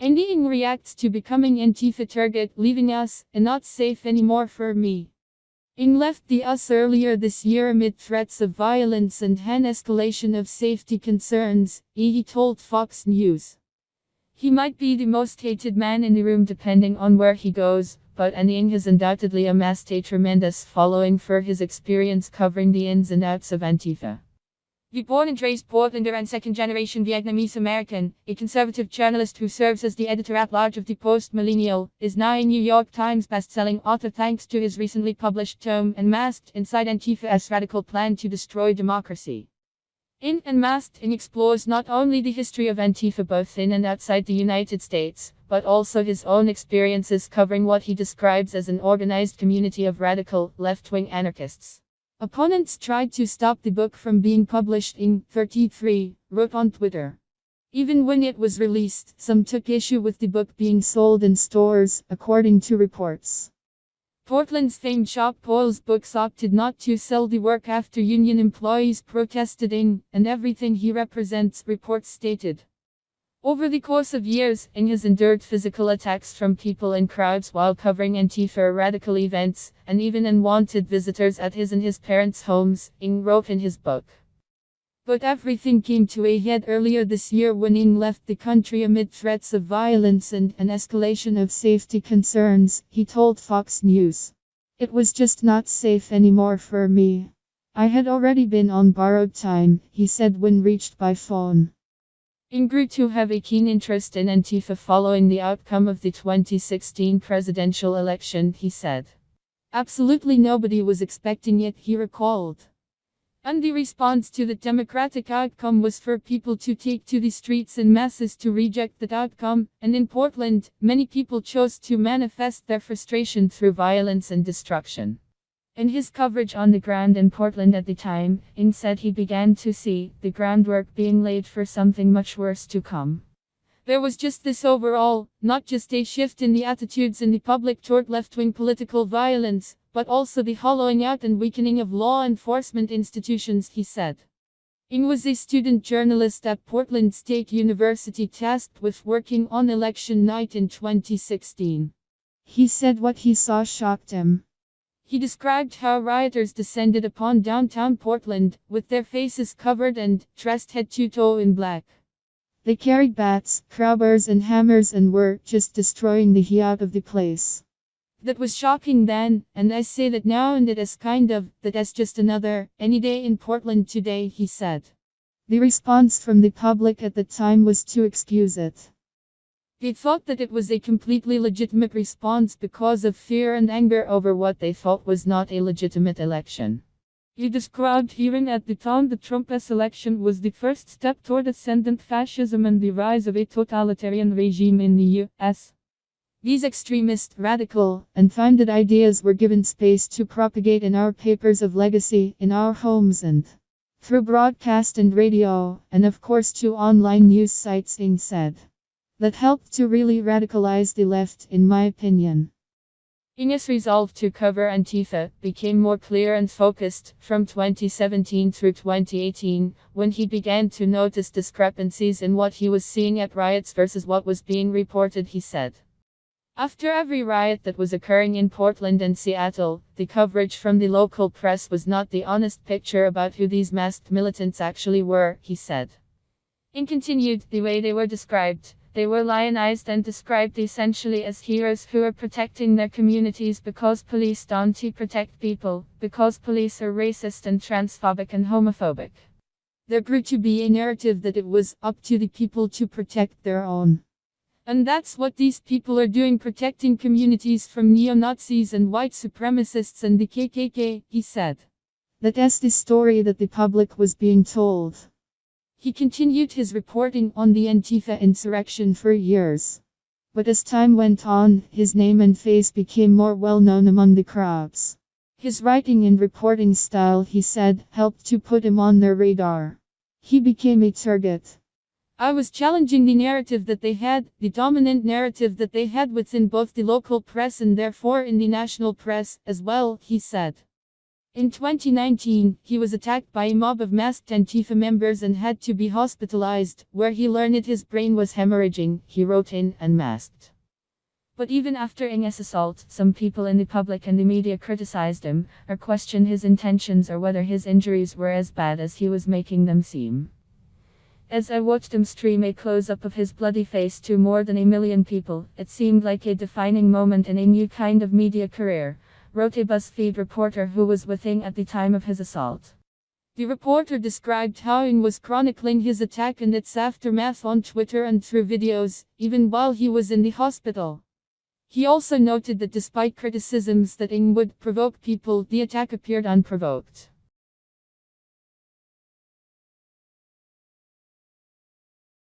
Andy Ngo reacts to becoming Antifa target, leaving us, and not safe anymore for me. Ng left the US earlier this year amid threats of violence and an escalation of safety concerns, he told Fox News. He might be the most hated man in the room depending on where he goes, but Andy Ng has undoubtedly amassed a tremendous following for his experience covering the ins and outs of Antifa. The born and raised Portlander and second-generation Vietnamese American, a conservative journalist who serves as the editor-at-large of the Post-Millennial, is now a New York Times best-selling author thanks to his recently published tome Unmasked: Inside Antifa's Radical Plan to Destroy Democracy. In Unmasked, Ng explores not only the history of Antifa both in and outside the United States, but also his own experiences covering what he describes as an organized community of radical, left-wing anarchists. Opponents tried to stop the book from being published. Ng, 33, wrote on Twitter. Even when it was released, some took issue with the book being sold in stores, according to reports. Portland's famed shop Paul's Books opted not to sell the work after union employees protested. Ng, and everything he represents, reports stated. Over the course of years, Ng has endured physical attacks from people in crowds while covering Antifa radical events, and even unwanted visitors at his and his parents' homes, Ng wrote in his book. But everything came to a head earlier this year when Ng left the country amid threats of violence and an escalation of safety concerns, he told Fox News. It was just not safe anymore for me. I had already been on borrowed time, he said when reached by phone. Ng grew to have a keen interest in Antifa following the outcome of the 2016 presidential election, he said. Absolutely nobody was expecting it, he recalled. And the response to the Democratic outcome was for people to take to the streets in masses to reject that outcome, and in Portland, many people chose to manifest their frustration through violence and destruction. In his coverage on the ground in Portland at the time, Ng said he began to see the groundwork being laid for something much worse to come. There was just this overall, not just a shift in the attitudes in the public toward left-wing political violence, but also the hollowing out and weakening of law enforcement institutions, he said. Ng was a student journalist at Portland State University tasked with working on election night in 2016. He said what he saw shocked him. He described how rioters descended upon downtown Portland, with their faces covered and dressed head to toe in black. They carried bats, crowbars and hammers and were just destroying the heat out of the place. That was shocking then, and I say that now, and that's just another, any day in Portland today, he said. The response from the public at the time was to excuse it. They thought that it was a completely legitimate response because of fear and anger over what they thought was not a legitimate election. He described hearing at the time the Trump's election was the first step toward ascendant fascism and the rise of a totalitarian regime in the U.S. These extremist, radical, and founded ideas were given space to propagate in our papers of legacy, in our homes and through broadcast and radio, and of course to online news sites, Ng said. That helped to really radicalize the left, in my opinion. Ng's resolve to cover Antifa became more clear and focused from 2017 through 2018, when he began to notice discrepancies in what he was seeing at riots versus what was being reported, he said. After every riot that was occurring in Portland and Seattle, the coverage from the local press was not the honest picture about who these masked militants actually were, he said. Ng continued, the way they were described. They were lionized and described essentially as heroes who are protecting their communities because police don't protect people, because police are racist and transphobic and homophobic. There grew to be a narrative that it was up to the people to protect their own. And that's what these people are doing, protecting communities from neo-Nazis and white supremacists and the KKK, he said. That's the story that the public was being told. He continued his reporting on the Antifa insurrection for years. But as time went on, his name and face became more well known among the crowds. His writing and reporting style, he said, helped to put him on their radar. He became a target. I was challenging the narrative that they had, the dominant narrative that they had within both the local press and therefore in the national press as well, he said. In 2019, he was attacked by a mob of masked Antifa members and had to be hospitalized, where he learned his brain was hemorrhaging, he wrote in Unmasked. But even after Ng's assault, some people in the public and the media criticized him, or questioned his intentions or whether his injuries were as bad as he was making them seem. As I watched him stream a close-up of his bloody face to more than 1 million people, it seemed like a defining moment in a new kind of media career, wrote a BuzzFeed reporter who was with Ng at the time of his assault. The reporter described how Ng was chronicling his attack and its aftermath on Twitter and through videos, even while he was in the hospital. He also noted that despite criticisms that Ng would provoke people, the attack appeared unprovoked.